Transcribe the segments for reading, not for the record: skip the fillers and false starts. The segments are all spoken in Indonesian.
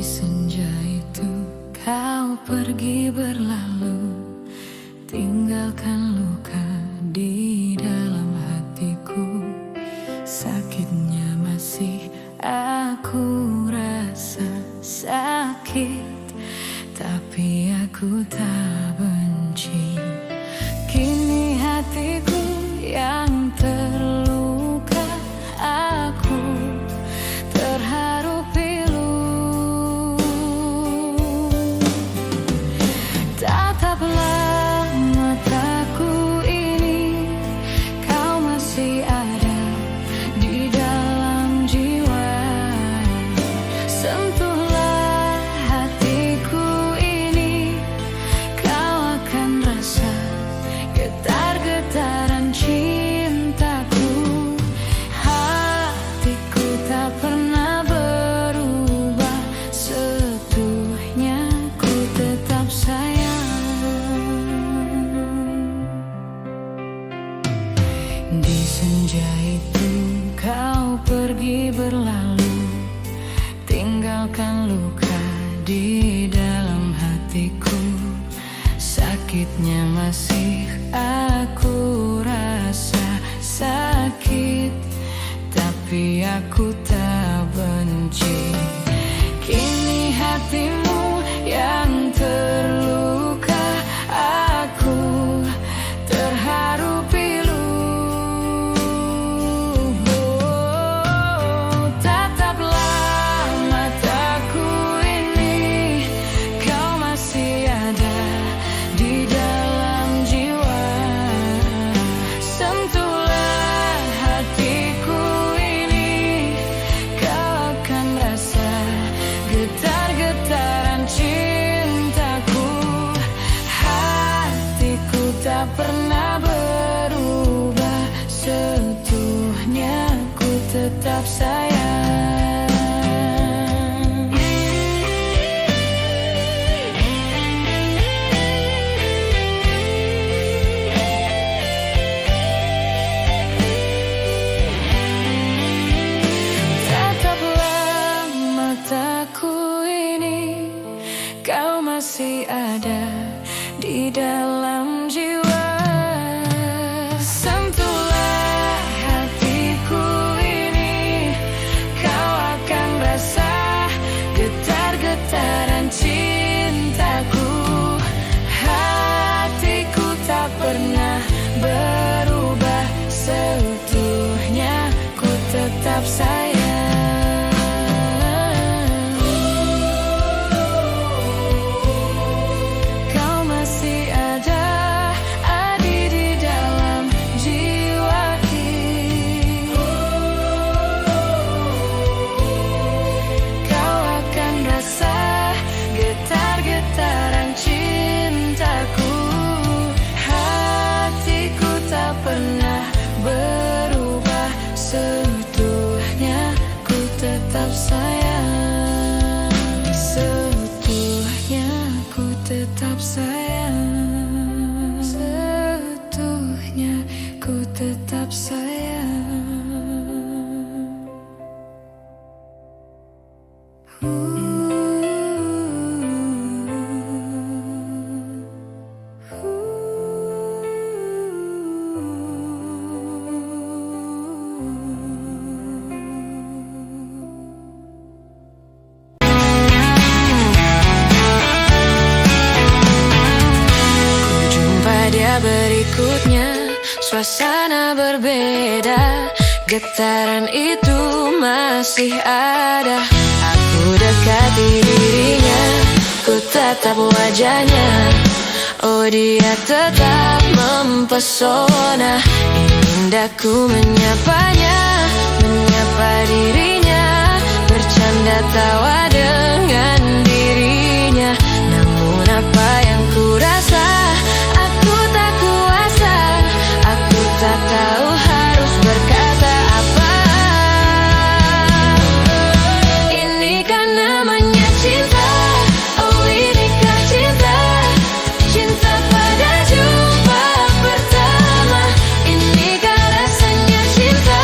senja itu kau pergi berlalu, tinggalkan luka di dalam hatiku. Sakitnya masih aku rasa, sakit tapi aku tak benci. Kini hatiku yang terluka, aku terharu pilu. Tataplah mataku ini, kau masih ada di dalam jiwa. Sentuhlah hatiku ini, kau akan rasa getar-getaran cintaku. Hatiku tak pernah berubah, seutuhnya ku tetap sayang. Di senja itu kau pergi berlalu, tinggalkan luka di dalam hatiku. Sakitnya masih aku rasa, sakit tapi aku tak benci. Kini hatimu yang terluka, aku terharu pilu. Tataplah mataku ini, kau masih ada di dalam jiwa. Sentuhlah hatiku ini, kau akan rasa getar-getaran cintaku. Hatiku tak pernah berubah, seutuhnya ku tetap sayang. Tataplah mataku ini, kau masih ada di dalam jiwa. Sentuhlah hatiku ini, kau akan rasa getar-getaran cintaku. Hatiku tak pernah berubah, seutuhnya ku tetap sayang. Kau masih ada di dalam jiwa ini. Kau akan rasa getar-getaran cintaku. Hatiku tak pernah berubah, seutuhnya ku tetap sayang. Seutuhnya ku tetap sayang. Seutuhnya ku tetap sayang. Dia berikutnya, suasana berbeda, getaran itu masih ada. Aku dekati dirinya, ku tatap wajahnya. Oh, dia tetap mempesona. Indah ku menyapanya, menyapa dirinya, bercanda tawa dengan dirinya. Namun apa yang ku rasa, aku tak kuasa. Aku tak tahu harus berkata apa. Ini kan namanya cinta. Oh, inikah cinta? Cinta pada jumpa pertama. Inikah rasanya cinta?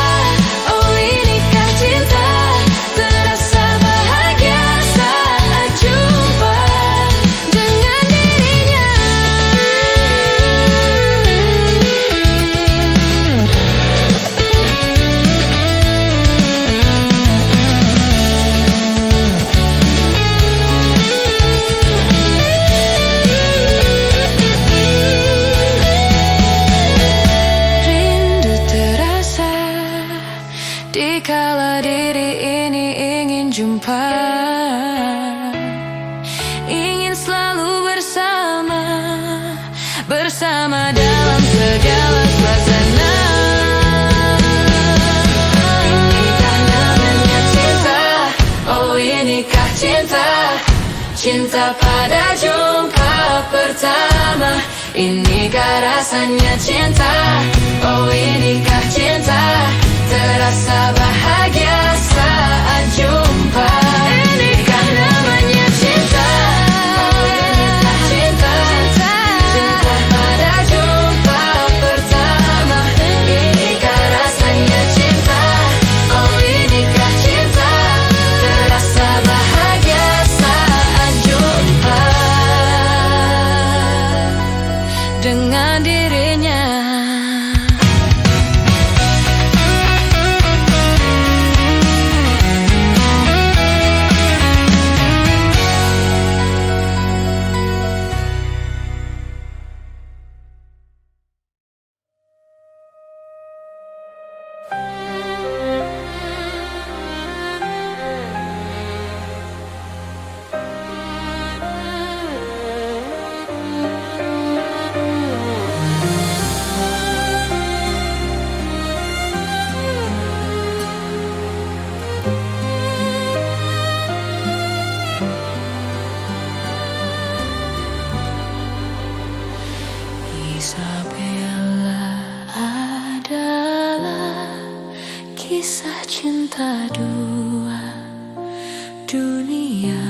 Oh, inikah cinta? Terasa bahagia saat bersama dalam segala suasana. Inikah namanya cinta, oh inikah cinta, cinta pada jumpa pertama. Inikah rasanya cinta, oh inikah cinta, terasa bahagia saat jumpa. Inikah namanya cinta, oh inikah cinta, cinta pada jumpa pertama. Inikah rasanya cinta, oh inikah cinta, terasa bahagia saat jumpa dengan dirinya. Isabella adalah kisah cinta dua dunia.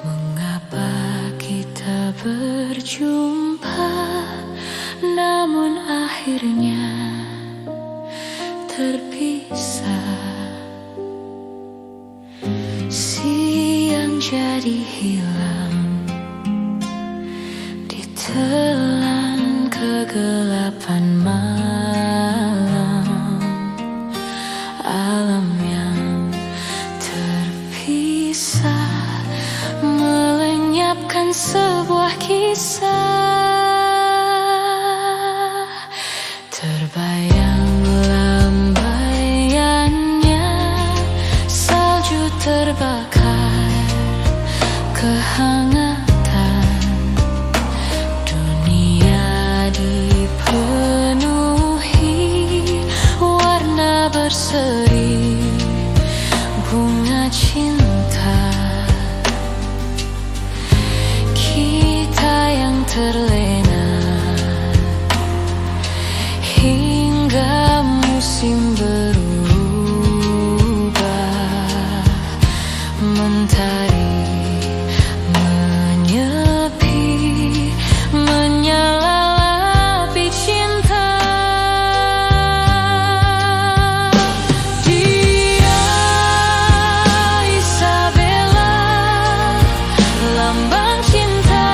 Mengapa kita berjumpa, namun akhirnya terpisah. Siang jadi hilang, telan kegelapan malam. Alam yang terpisah melenyapkan sebuah kisah. Terbayang lambaiannya salju terbakar kehangatan. Dipenuhi warna berseri bunga cinta. Kita yang terlena hingga musim berubah. Mentari menyepi, menyala cinta. Dia Isabella, lambang cinta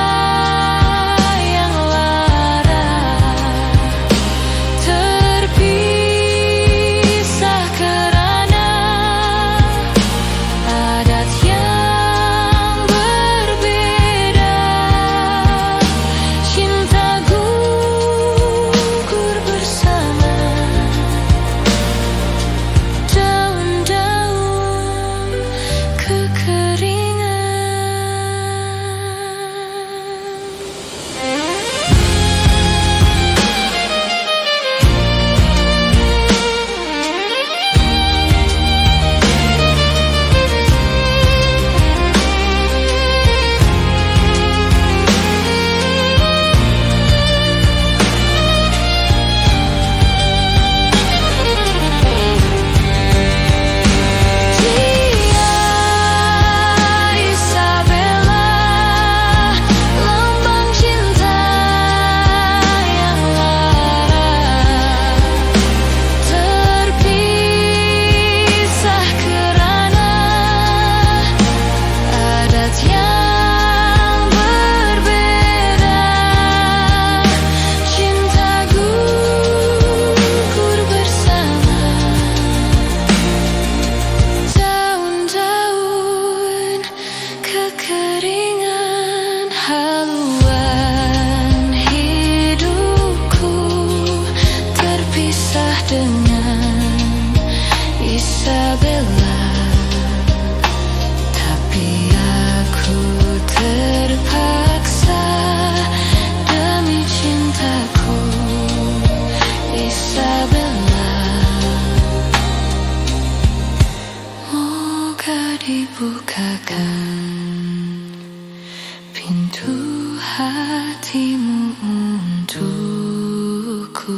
hatimu untukku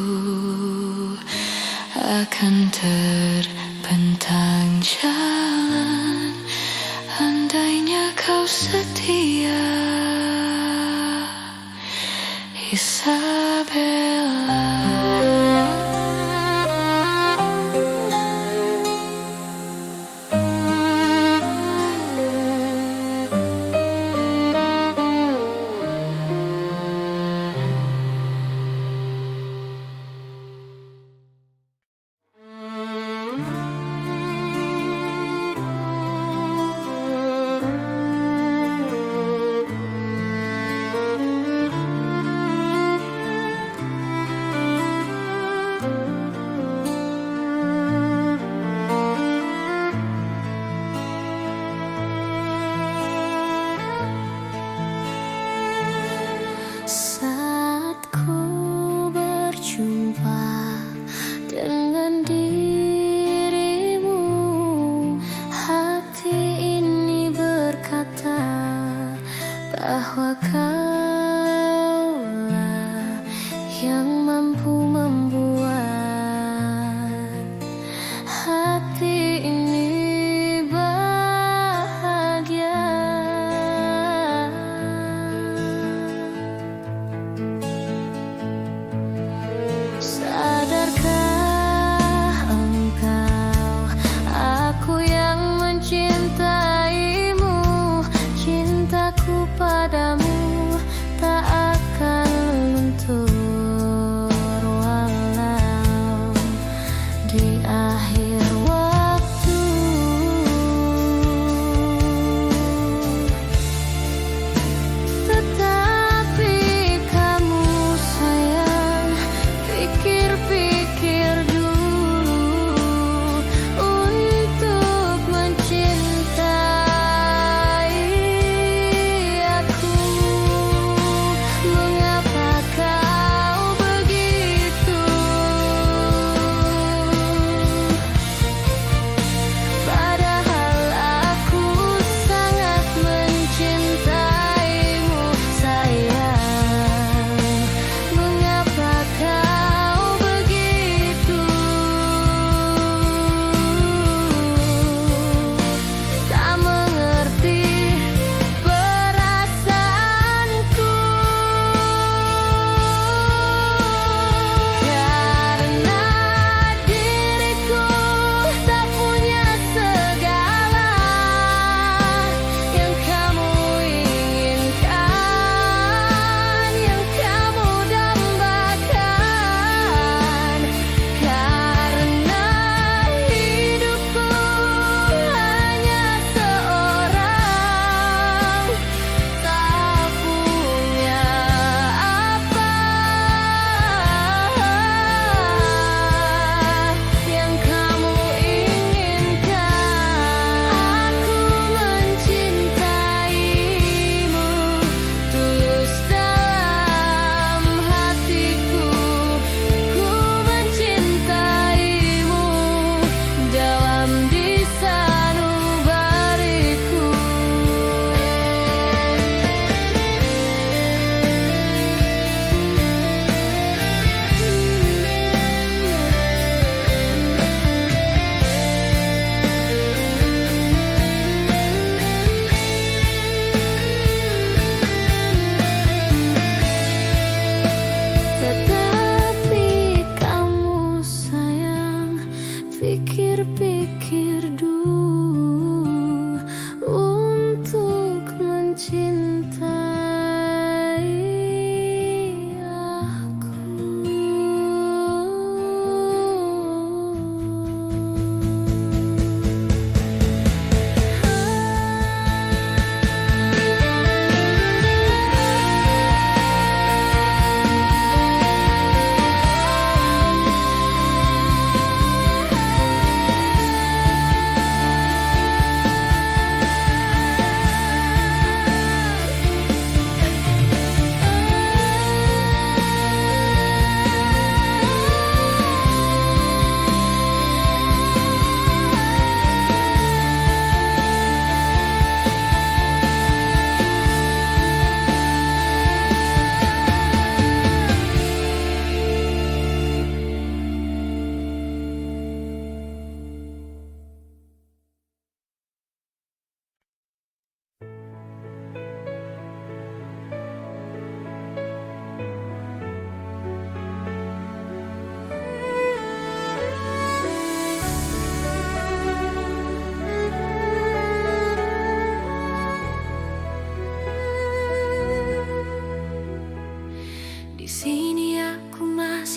akan terbentang jalan, andainya kau setia, Isabella. Saat ku berjumpa dengan dirimu, hati ini berkata bahwa kaulah yang mampu membuat hati ini bahagia. Sadarkah engkau, aku yang mencintaimu, cintaku padamu tak akan luntur walau di akhir waktu. Tetapi kamu sayang, pikir-pikir dulu untuk mencintai aku.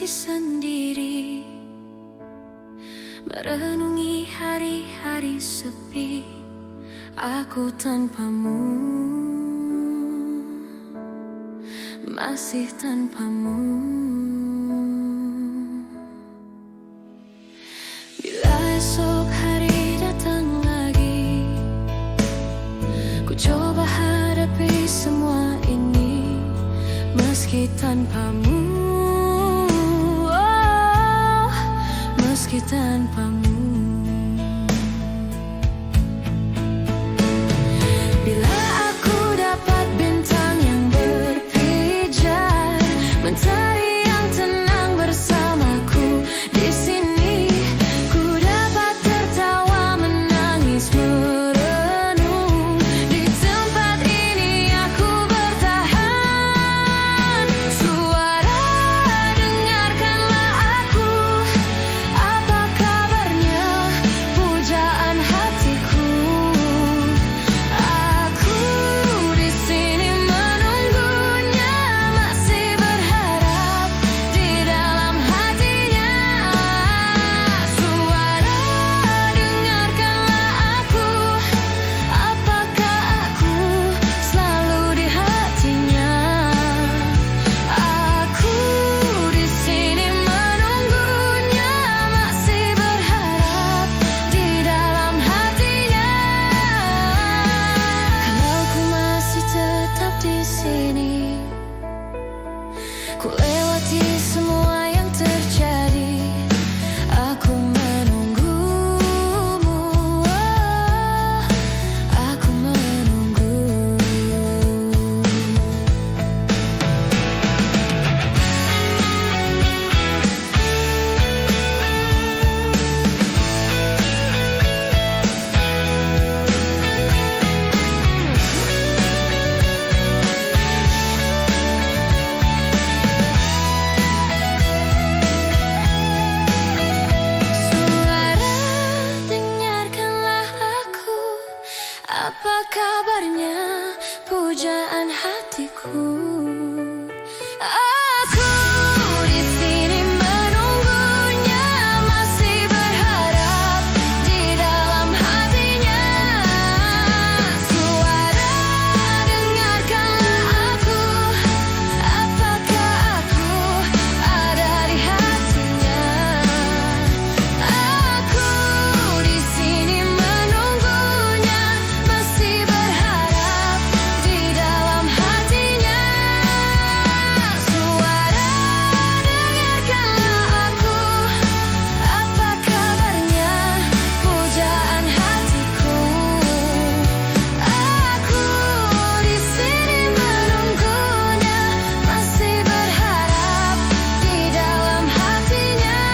sendiri, merenungi hari-hari sepi. Aku tanpamu, masih tanpamu. Bila esok hari datang lagi, ku coba hadapi semua ini meski tanpamu, oh, meski tanpamu. Bila aku dapat bintang yang berpijar, mentari yang tenang bersamaku di sini, ku dapat tertawa, menangis, merenung. Di tempat ini aku bertahan. Suara, dengarkanlah aku. Apa kabarnya, pujaan hatiku? Aku di sini menunggunya, masih berharap di dalam hatinya. Suara, dengarkanlah aku. Apakah aku selalu di hatinya? Aku di sini menunggunya, masih berharap di dalam hatinya. Kalau ku masih tetap di sini, ku lewati semua yang terjadi. Aku menunggumu, oh, aku menunggu. Suara, dengarkanlah aku. Apa kabarnya, pujaan hatiku? Aku di sini menunggunya, masih berharap di dalam hatinya. Suara, dengarkanlah aku. Apakah aku ada di hatinya? Aku di sini menunggunya, masih berharap di dalam hatinya. Suara, dengarkanlah aku. Apa kabarnya, pujaan hatiku? Aku di sini menunggunya, masih berharap di dalam hatinya.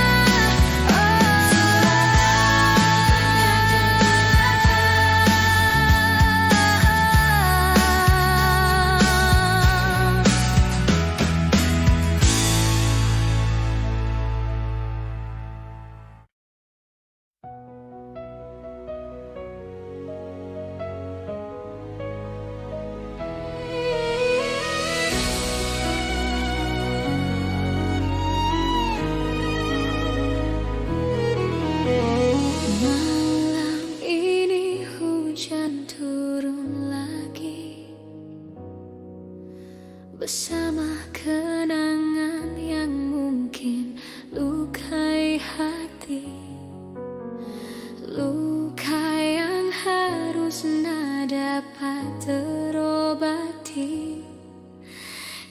Malam ini hujan turun lagi, bersama kenangan yang mungkin lukai hati. Luka yang harusnya dapat terobati,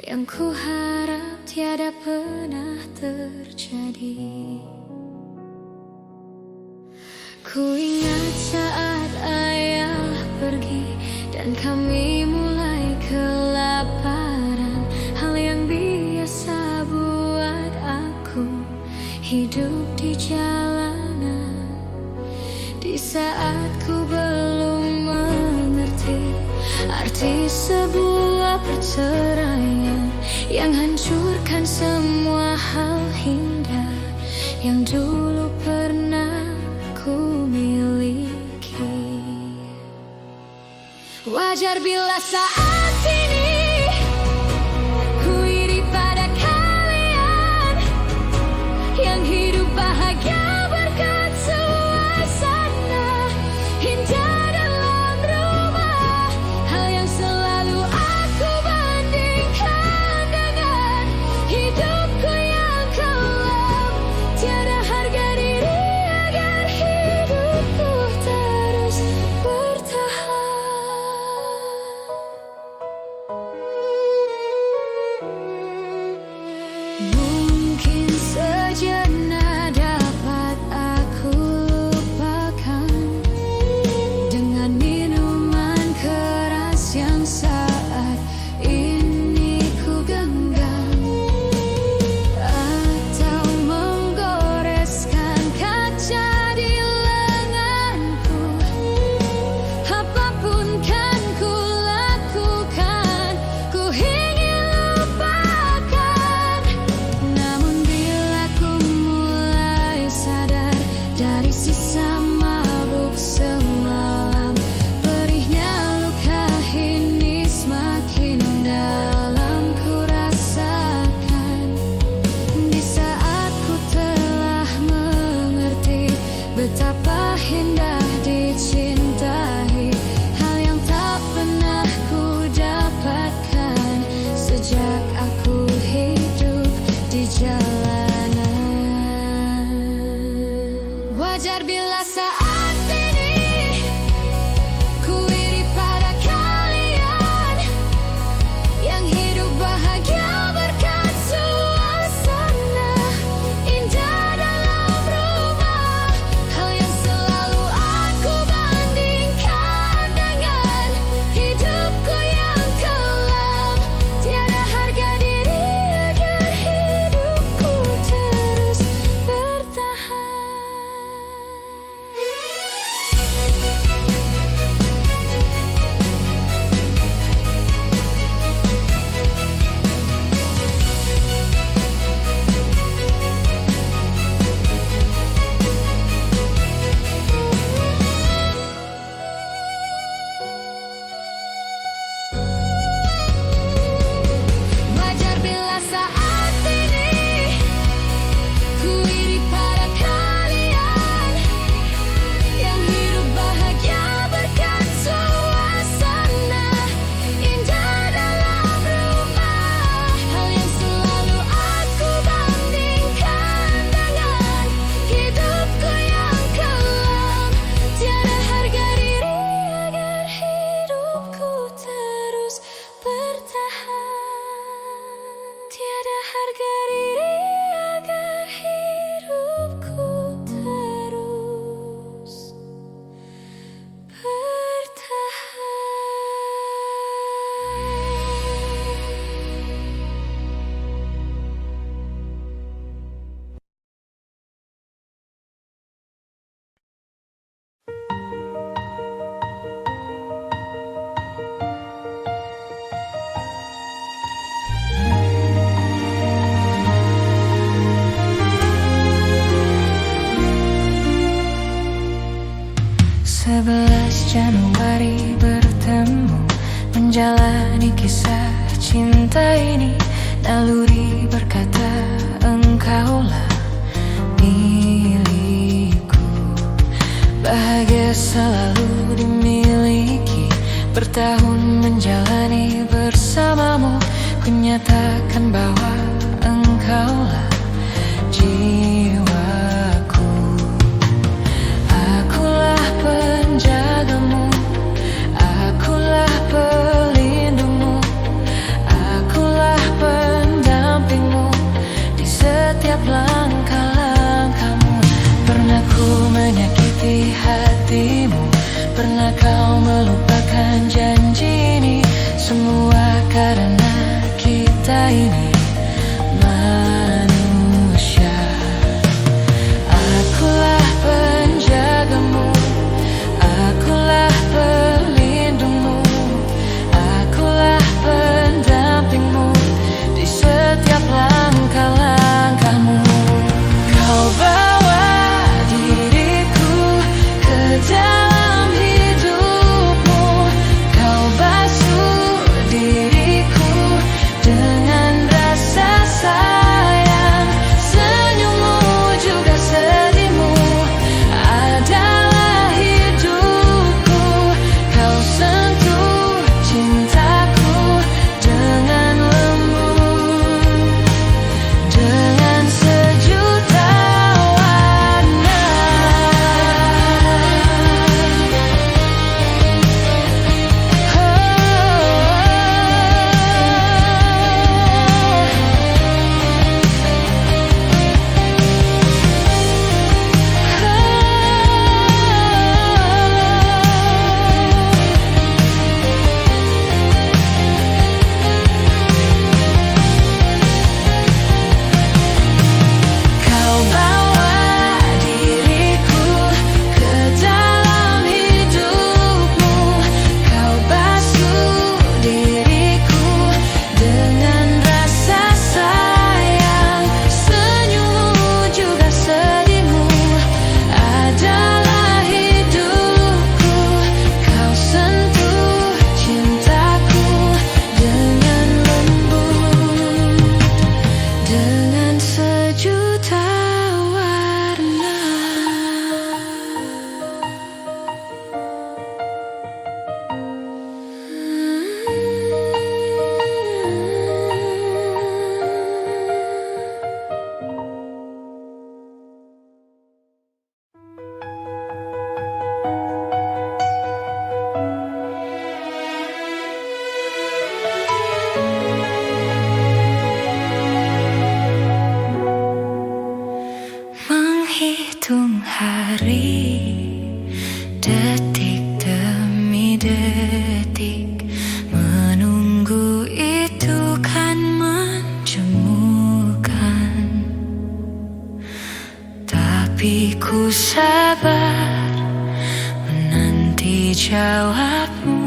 yang ku harap tiada pernah terjadi. Ku ingat saat ayah pergi dan kami mulai kelaparan, hal yang biasa buat aku hidup di jalanan. Di saat ku belum mengerti arti sebuah perceraian yang hancurkan semua hal indah yang dulu pernah ku miliki. Wajar bila saat ini ku iri pada kalian menjalani kisah cinta ini. Naluri berkata engkaulah milikku. Bahagia selalu dimiliki, bertahun menjalani bersamamu. Ku nyatakan bahwa engkaulah jiwaku. Akulah penjagamu, akulah pelindungmu, akulah pendampingmu di setiap langkah-langkahmu. Pernah ku menyakiti hatimu, pernah kau melupakan janji ini. Semua karena kita ini manusia. Akulah penjagamu, akulah pelindungmu, akulah pendampingmu di setiap langkah-langkahmu. Kau bawa diriku ke dalam hidupmu, kau basuh diriku dengan rasa sayang. Senyummu juga sedihmu adalah hidupku. Kau sentuh cintaku dengan lembut, dengan sejuta warna. Kau bawa diriku ke dalam hidupmu, kau basuh diriku dengan rasa sayang. Senyummu juga sedihmu adalah hidupku. Kau sentuh cintaku dengan lembut, dengan sejuta warna. Menghitung hari, detik demi detik, menunggu itu kan menjemukan. Tapi ku sabar menanti jawabmu,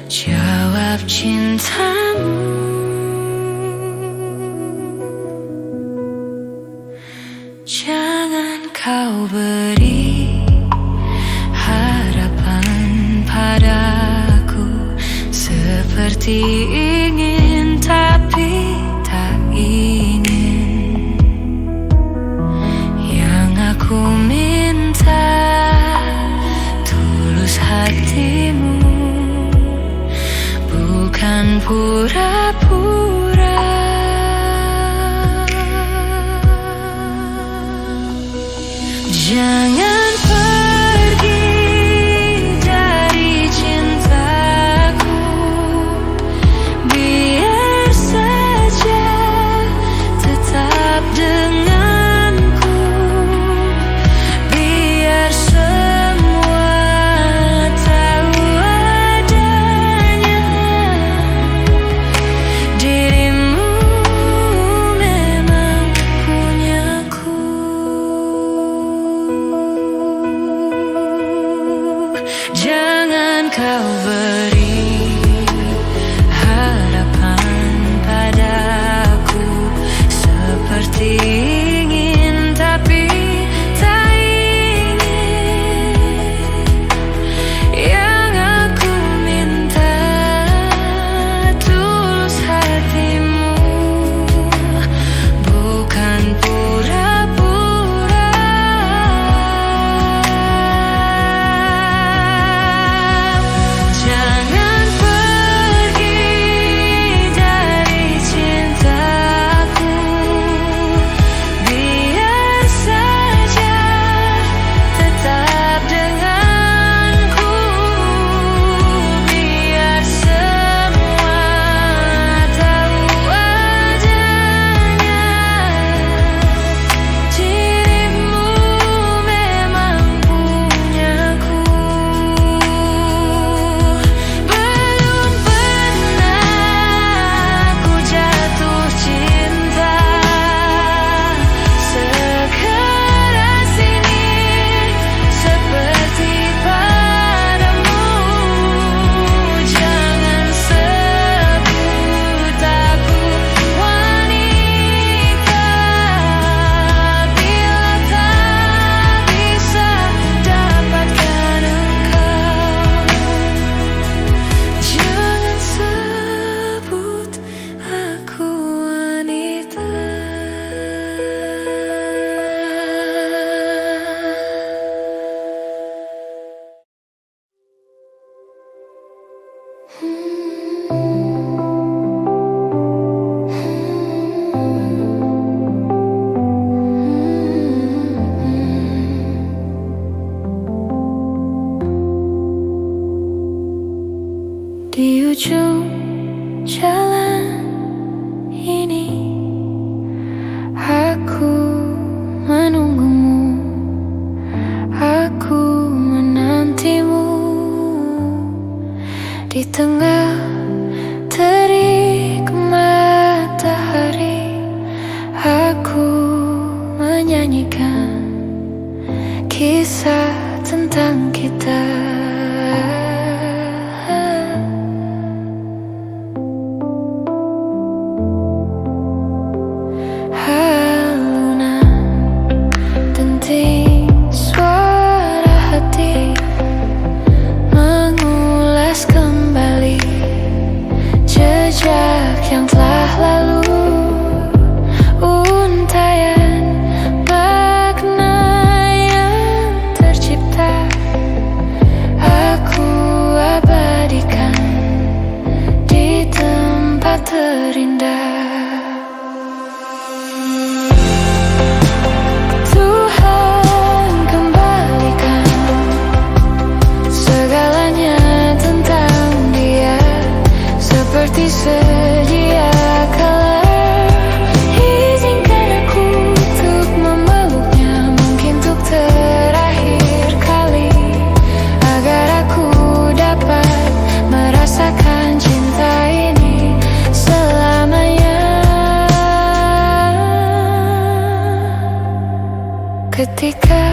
jawab cintamu. Jangan kau beri harapan padaku, seperti ingin tapi tak ingin. Yang aku minta tulus hatimu, bukan pura-pura. Jangan pergi dari cintaku, biar saja tetap denganku, biar semua tahu adanya dirimu memang punyaku. jalan ini. Aku menunggumu, aku menantimu di tengah terik matahari. Aku menyanyikan kisah tentang kita. Alunan denting suara hati mengulas kembali jejak yang telah lalu. Untayan makna yang tercipta aku abadikan di tempat terindah. Tuhan kembalikan segalanya tentang Dia seperti sedia kala. Izinkan aku untuk memeluknya, mungkin untuk terakhir kali, agar aku dapat merasakan cinta ini selamanya. Ketika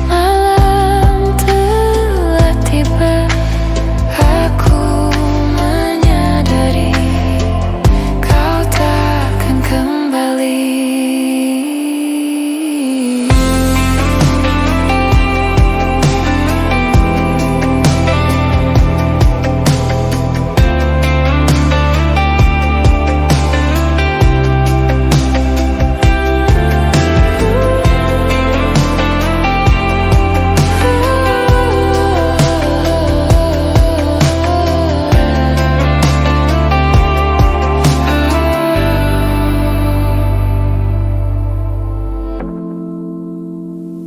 malam telah tiba, aku menyadari kau takkan kembali.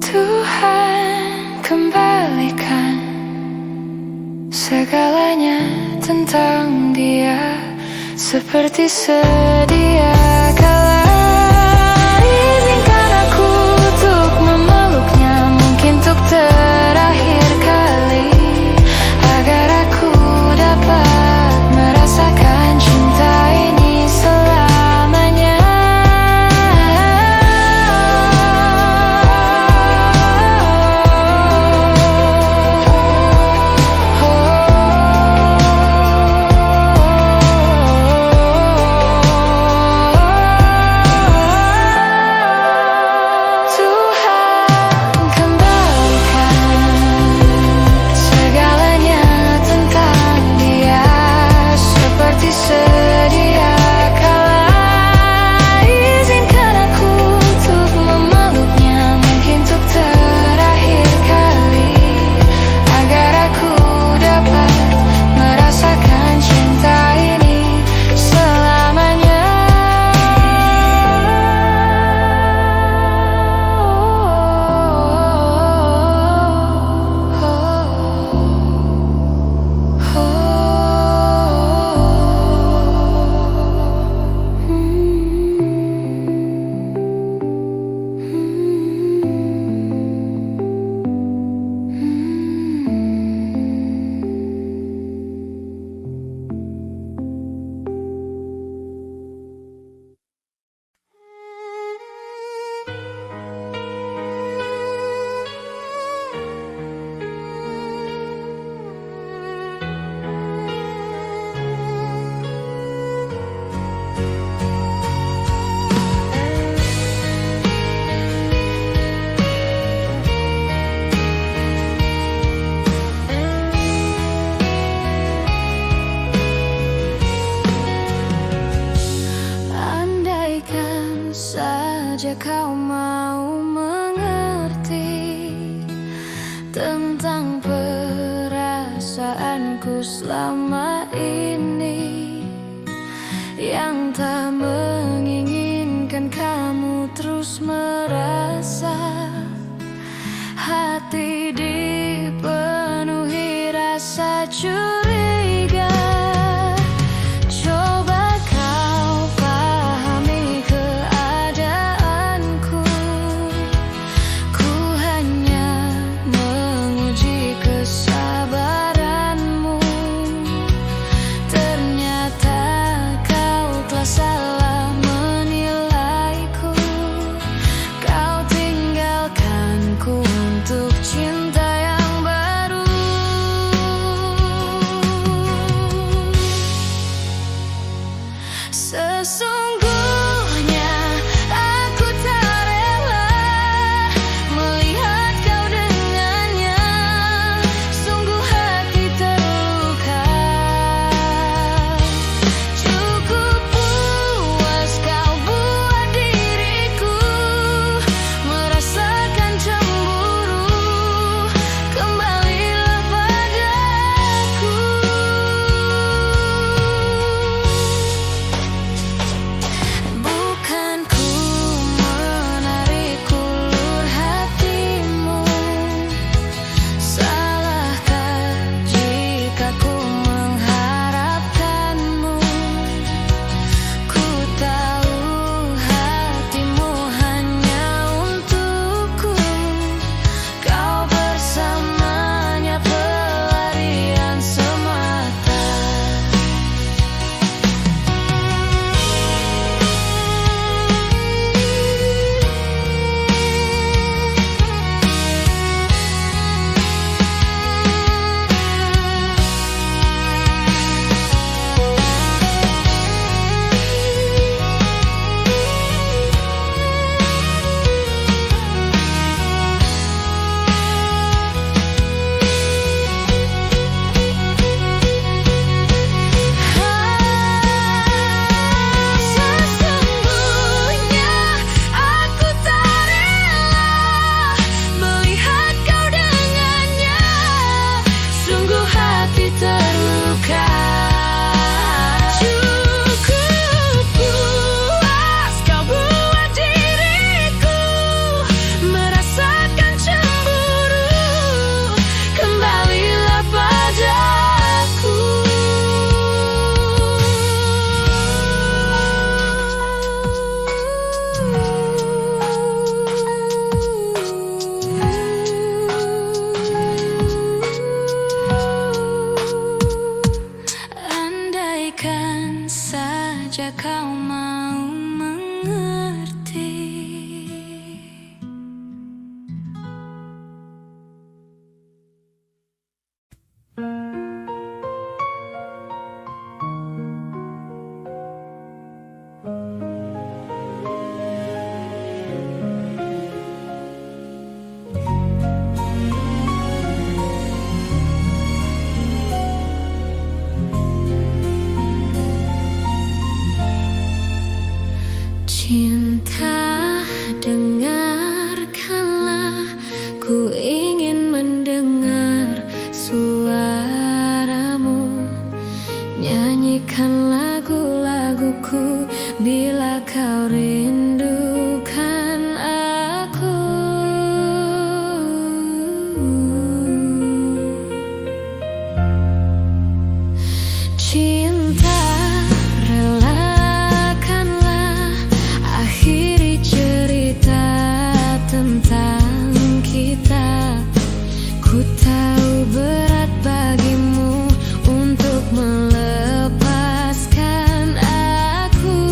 Tuhan kembalikan segalanya tentang Dia seperti sedia kala. Izinkan aku untuk memeluknya, mungkin untuk terakhir kali, agar aku dapat merasakan cinta ini selamanya. andaikan saja kau mau mengerti. Cinta, dengarkanlah, ku ingin mendengar suaramu. Nyanyikan lagu-laguku bila kau rindukan aku. Cinta, relakanlah akhiri cerita tentang kita. Ku tahu berat bagimu untuk melepaskan aku.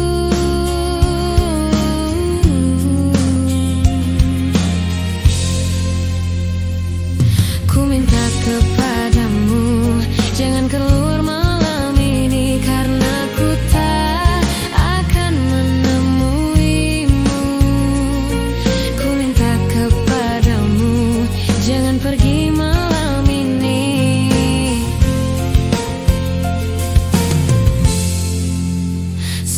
Ku minta kepadamu, jangan keluar malam ini, karena ku tak akan menemuimu. Ku minta kepadamu, jangan pergi malam ini.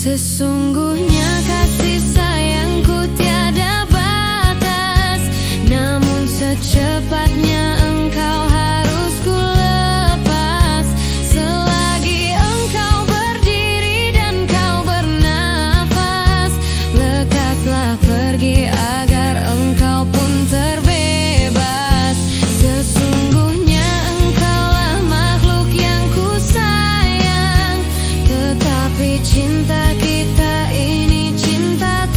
Sesungguhnya kasih sayangku tiada batas, namun secepatnya engkau harus ku lepas. Selagi engkau berdiri dan kau bernafas, lekaslah pergi agar engkau pun terbebas. Sesungguhnya engkaulah makhluk yang ku sayang, tetapi cinta kita ini cinta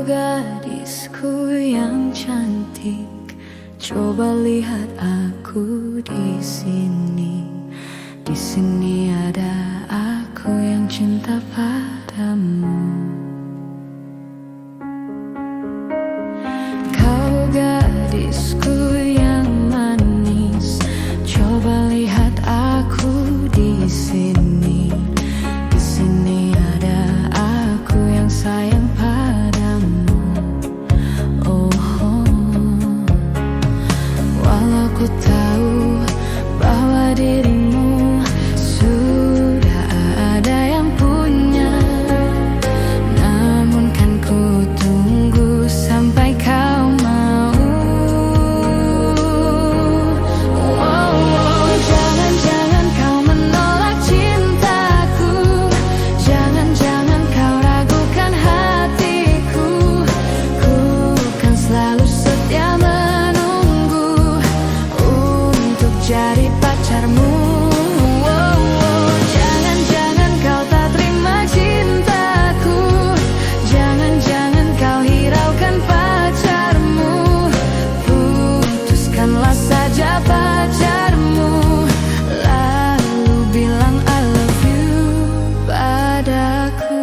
gadisku yang cantik, coba lihat aku di sini. Di sini ada aku yang cinta padamu. Kau gadisku yang manis, coba lihat aku di sini. Di sini ada aku yang sayang padamu. Oh, walau ku tahu bahwa dirimu sudah ada yang punya, namun kan ku tunggu sampai kau mau. Jangan-jangan kau menolak cintaku, jangan-jangan kau ragukan hatiku. Ku kan selalu setia menunggu untuk jadi pacarmu. Jangan-jangan kau tak terima cintaku, jangan-jangan kau hiraukan pacarmu. Putuskanlah saja pacarmu, lalu bilang I love you padaku.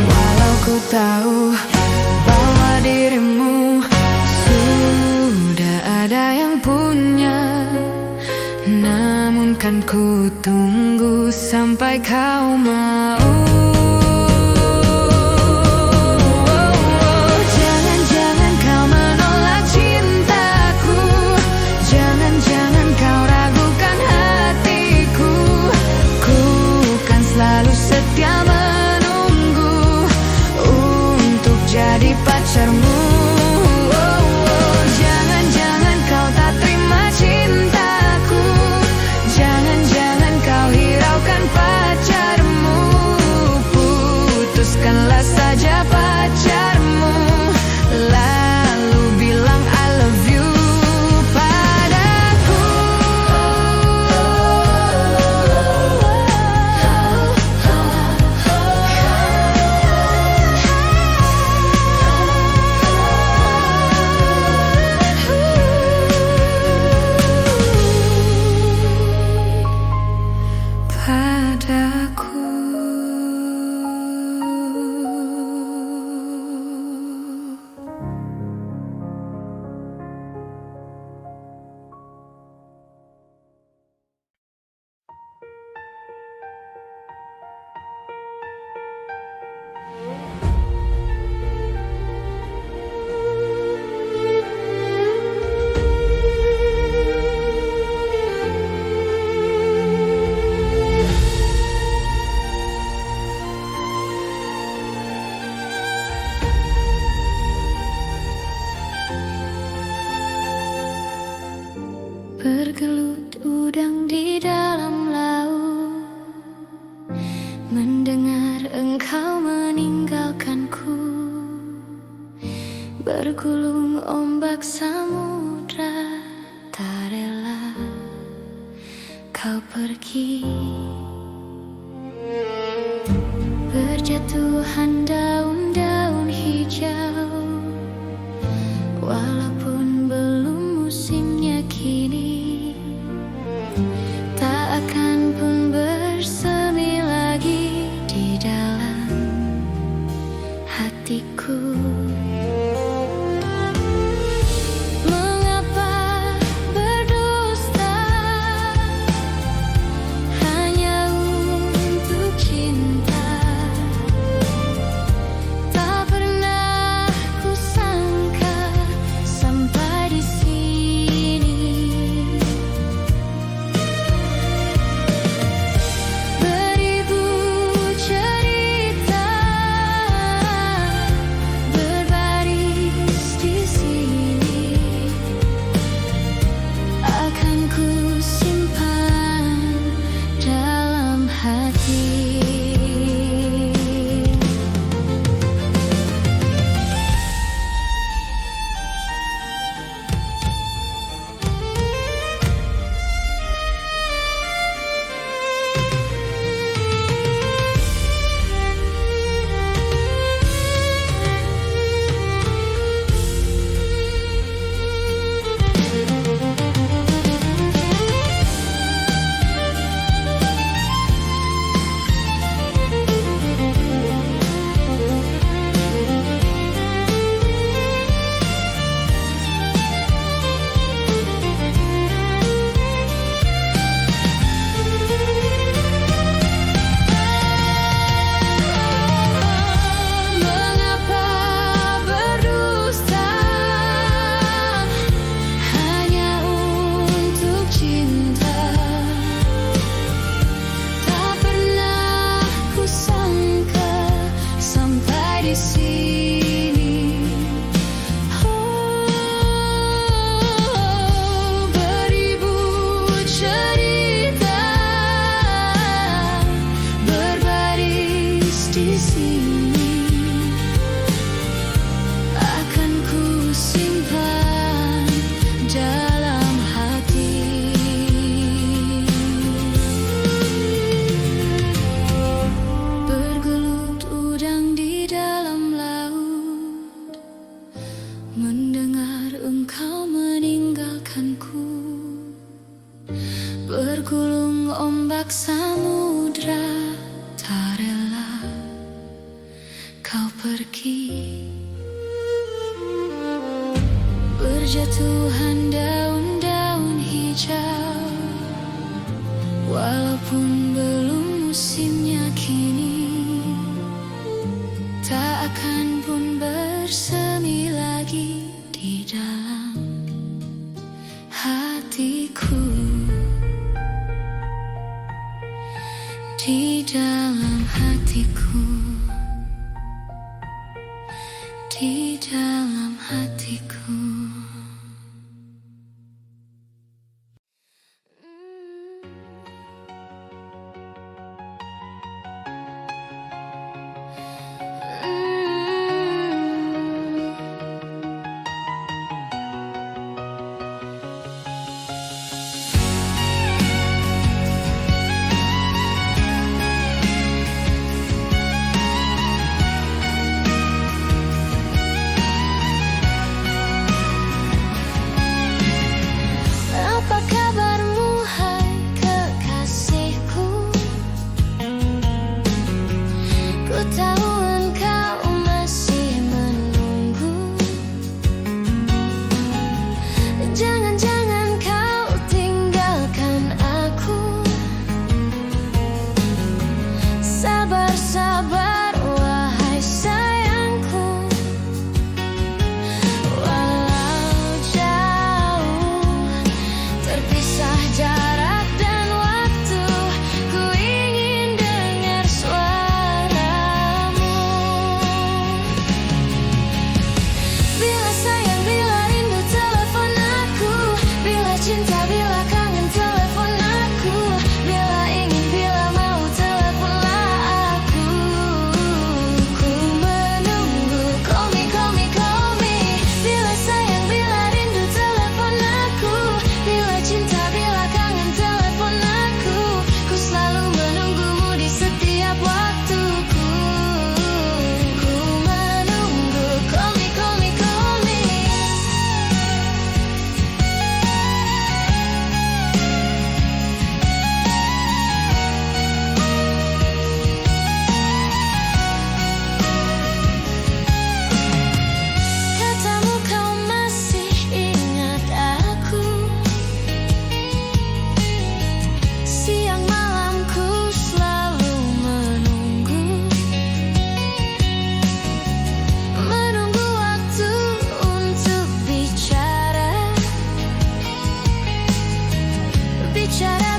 Walau ku tahu bahwa dirimu sudah ada yang punya, namun kan ku tunggu sampai kau mau. Jangan-jangan kau menolak cintaku, jangan-jangan kau ragukan hatiku. Ku kan selalu setia menunggu untuk jadi pacarmu. Jangan-jangan kau tak terima cintaku, jangan-jangan kau hiraukan pacarmu. Putuskanlah saja pacarmu, lalu bilang I love you padaku. Padaku. Bergelut udang di dalam laut, mendengar engkau meninggalkanku. Bergulung ombak samudra, tak rela kau pergi. Berjatuhan daun-daun hijau, walaupun belum musimnya kini, tak akan pun bersemi lagi di dalam hatiku. Mengapa berdusta hanya untuk cinta? Tak pernah kusangka sampai di sini. di sini akan ku simpan dalam hati. Bergelut udang di dalam laut, mendengar engkau meninggalkanku. Bergulung ombak samudra, tak rela kau pergi. Berjatuhan daun-daun hijau, walaupun belum musimnya kini, tak akan pun bersemi lagi di dalam hatiku. Di dalam hatiku, di dalam hatiku.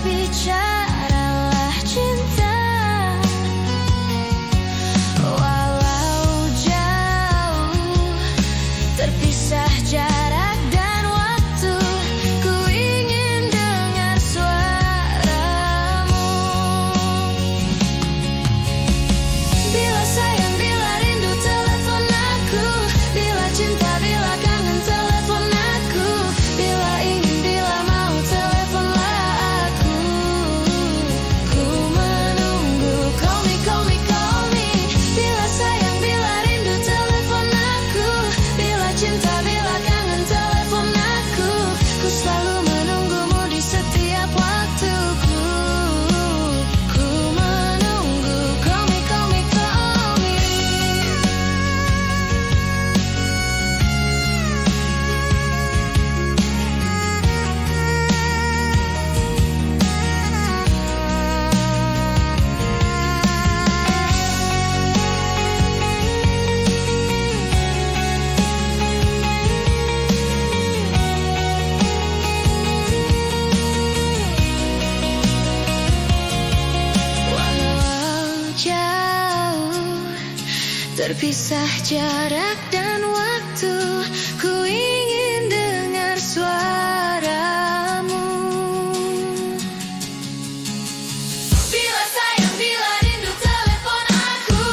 Bicaralah cinta, walau jauh terpisah jarak dan waktu, ku ingin dengar suaramu. Bila sayang, bila rindu, telepon aku. Bila cinta, bila kangen, telepon aku. Bila ingin, bila mau, teleponlah aku. Ku menunggu, call me, call me, call me. Bila sayang, bila rindu, telepon aku. Bila cinta, bila kangen, telepon aku. Ku selalu menunggumu di setiap waktuku. Ku menunggu, call me, call me, call me. Walau jauh terpisah jarak dan waktu, ku ingin dengar suaramu. Bila sayang, bila rindu, telepon aku.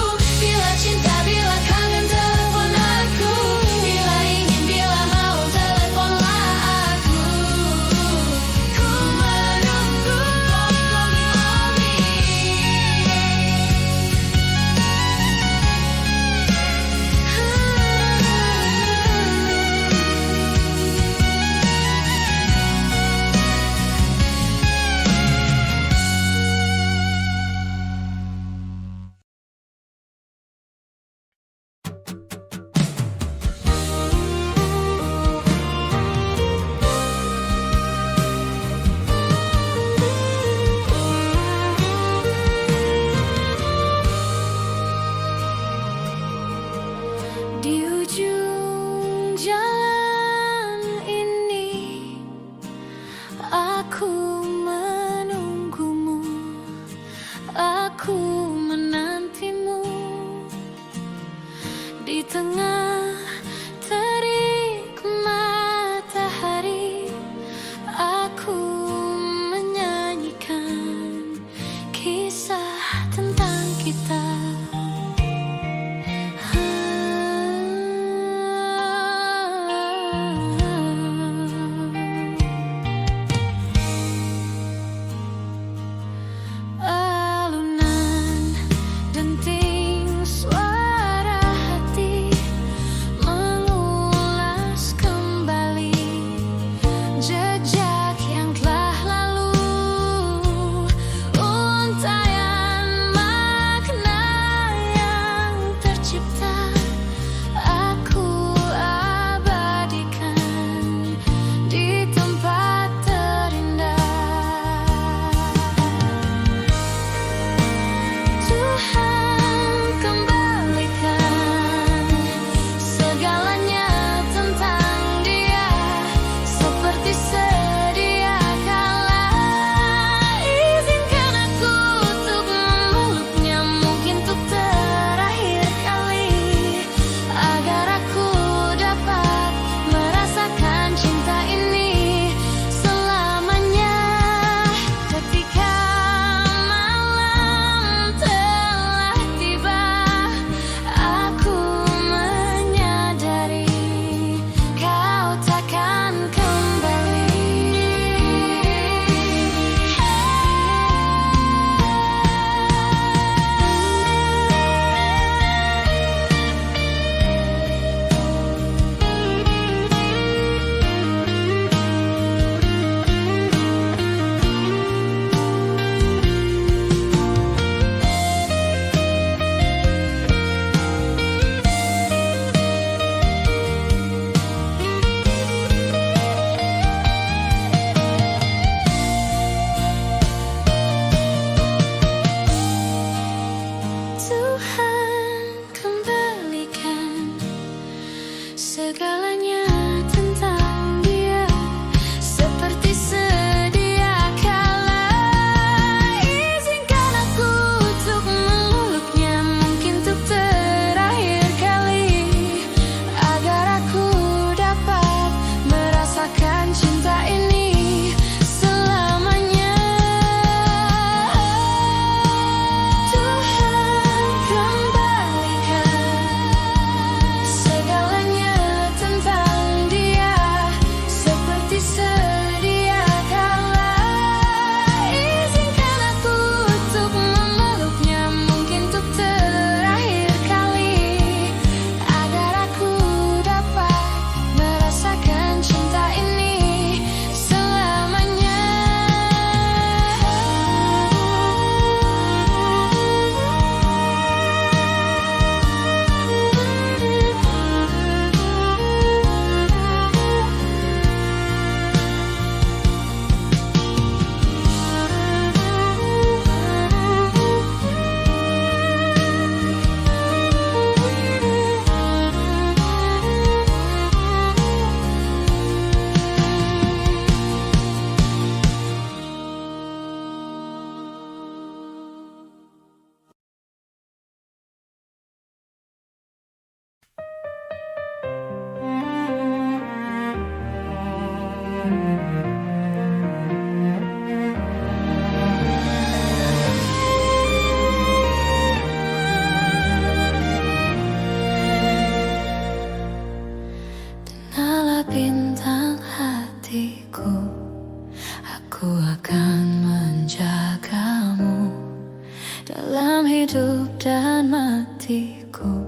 dan matiku,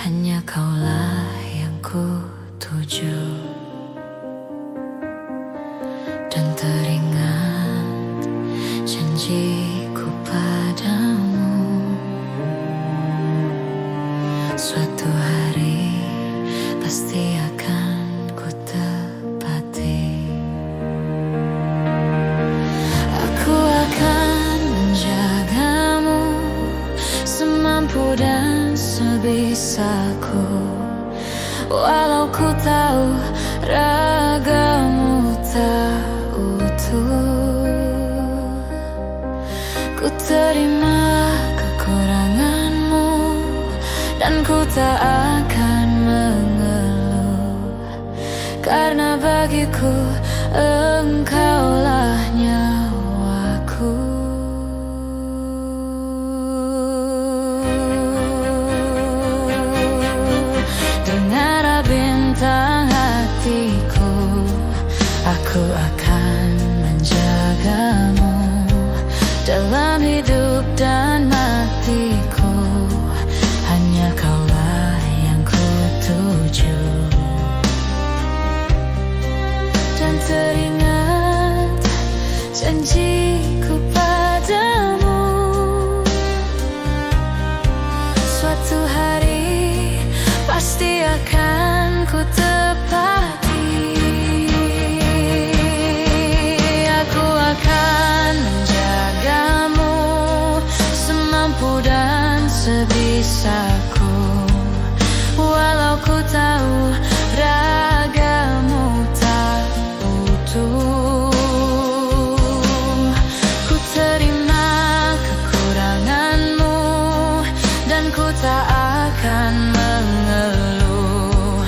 hanya kaulah yang ku tuju. Dan teringat janjiku padamu, suatu hari pasti akan ku tepati. Aku akan menjagamu semampu dan sebisaku, walau ku tahu ragamu tak utuh. Ku terima kekuranganmu dan ku tak akan mengeluh, karena bagiku engkaulah nyawaku. Dengar bintang hatiku, aku akan menjagamu dalam hidup dan matiku, hanya kaulah yang ku tuju. Dan teringat janjiku padamu, suatu hari pasti akan ku tepati. Aku akan menjagamu semampu dan sebisaku, walau ku tahu ragamu tak utuh. Ku terima kekuranganmu dan ku tak akan mengeluh,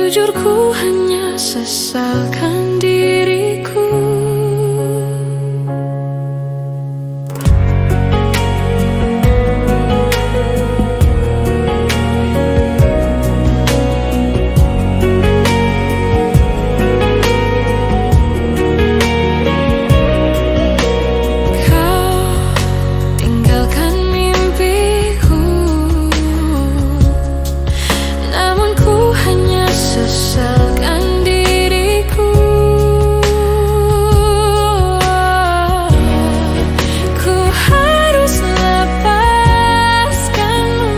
Jujur ku hanya sesalkan diriku. Sesalkan diriku. Ku harus lepaskanmu,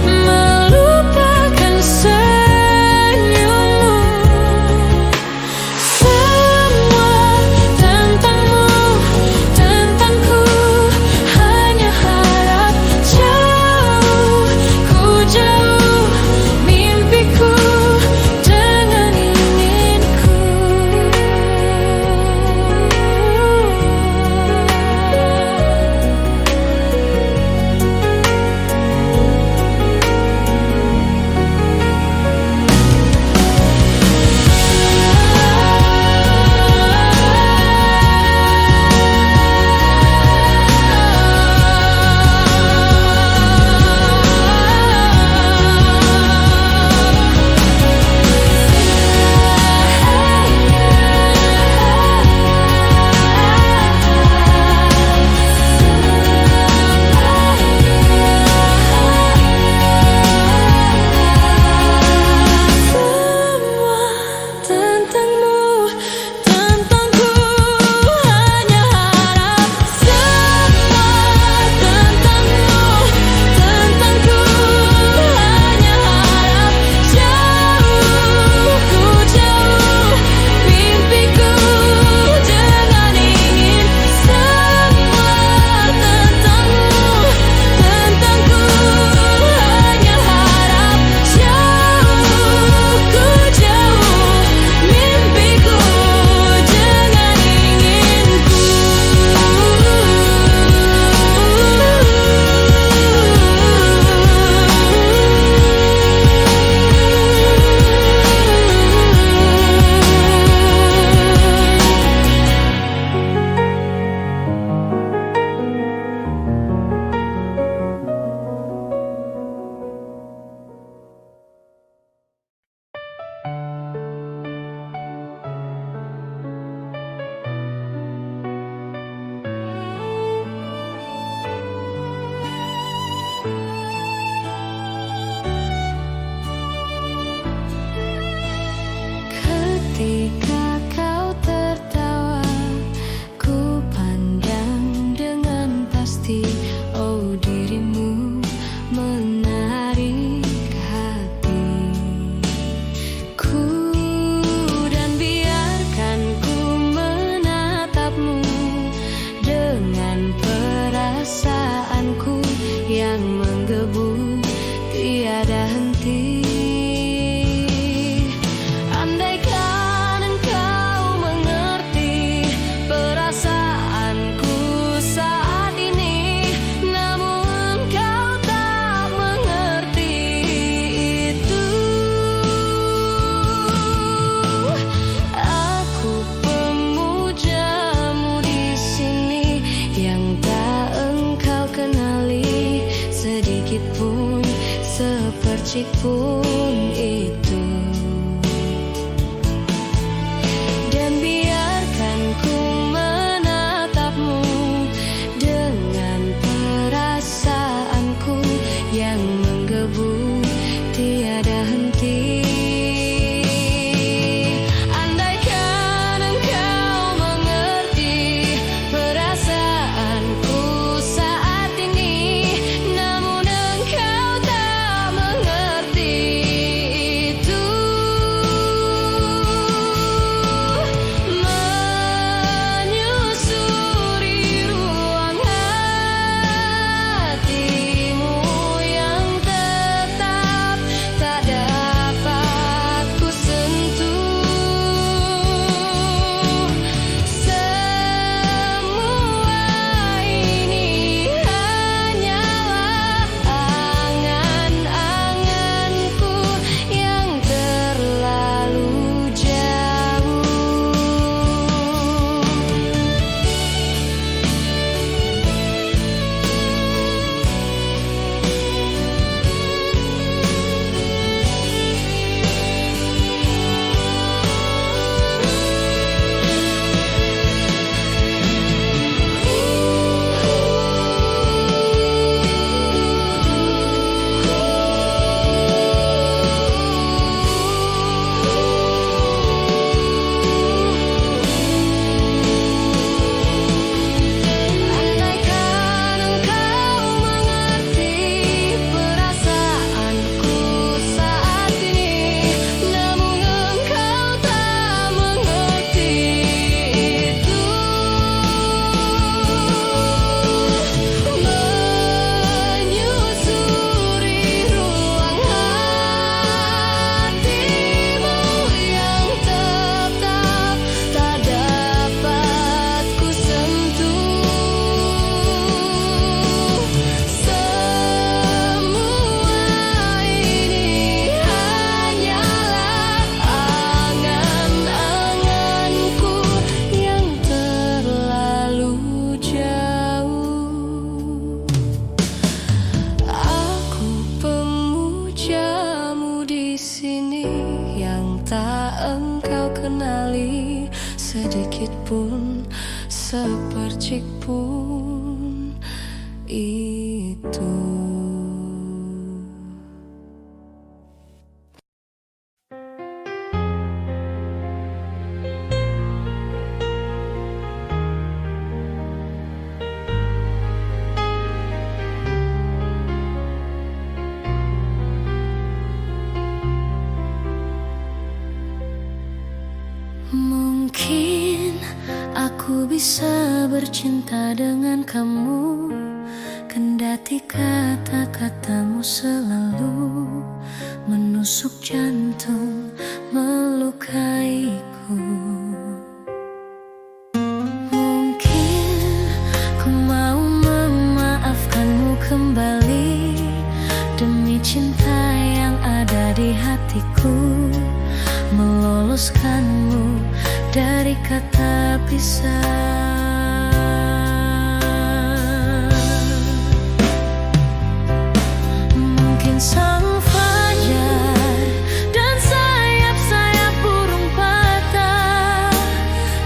melupakan senyummu. Semua tentangmu, tentangku, hanya harap jauh, ku jauh. Ketika kau tertawa, ku pandang dengan pasti. Oh, dirimu menarik hati ku, dan biarkan ku menatapmu dengan perasaanku yang menggebu tiada henti. Andaikan engkau mengerti perasaanku saat ini, namun engkau tak mengerti itu. Aku pemujamu di sini yang tak engkau kenali sedikit pun, sepercik pun itu. Yang menggebu tiada henti. Andaikan engkau mengerti perasaanku saat ini, namun engkau tak mengerti sedikit pun, sepercik pun itu. Mungkin aku bisa bercinta dengan kamu, kendati kata-katamu selalu menusuk jantung, melukaiku. Mungkin ku mau memaafkanmu kembali demi cinta yang ada di hatiku, meloloskanmu dari kata pisah. Mungkin sang fajar dan sayap-sayap burung patah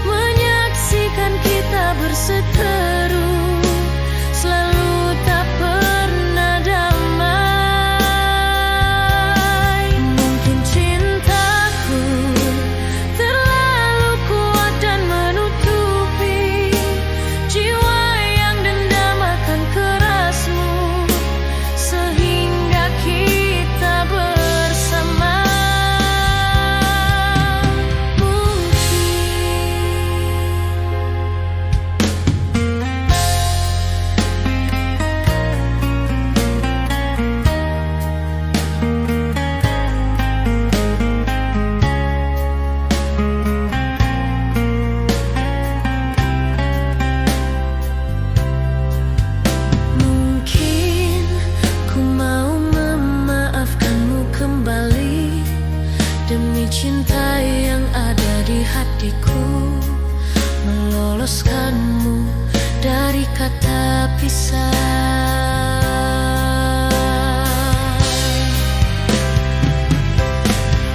menyaksikan kita berseteru, selalu tak pernah damai. Mungkin cintaku terlalu kuat dan menutupi jiwa yang dendam akan kerasmu, sehingga kita bersama. Mungkin ku mau memaafkanmu kembali demi cinta yang ada di hatiku, meloloskanmu dari kata pisah.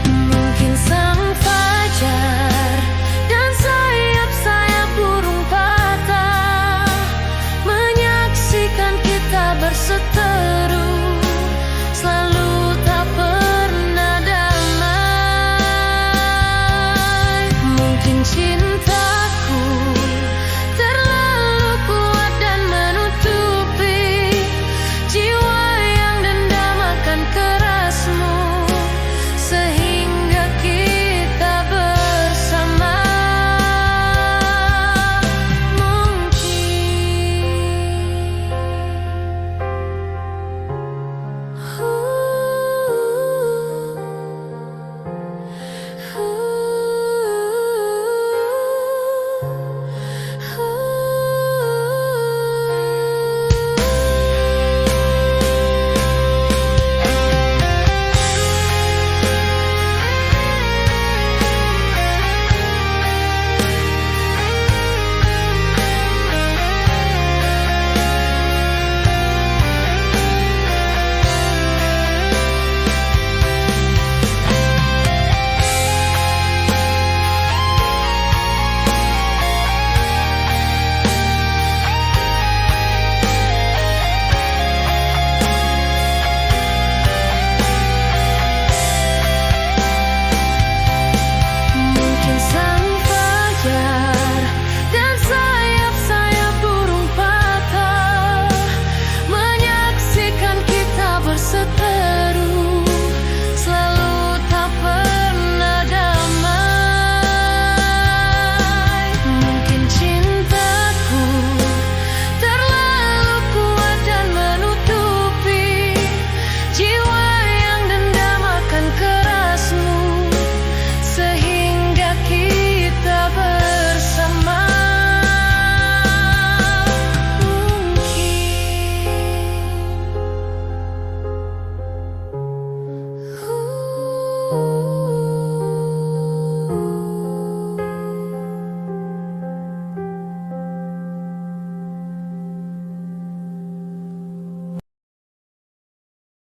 Mungkin sang fajar dan sayap-sayap burung patah menyaksikan kita berseteru, selalu tak pernah damai. Mungkin cinta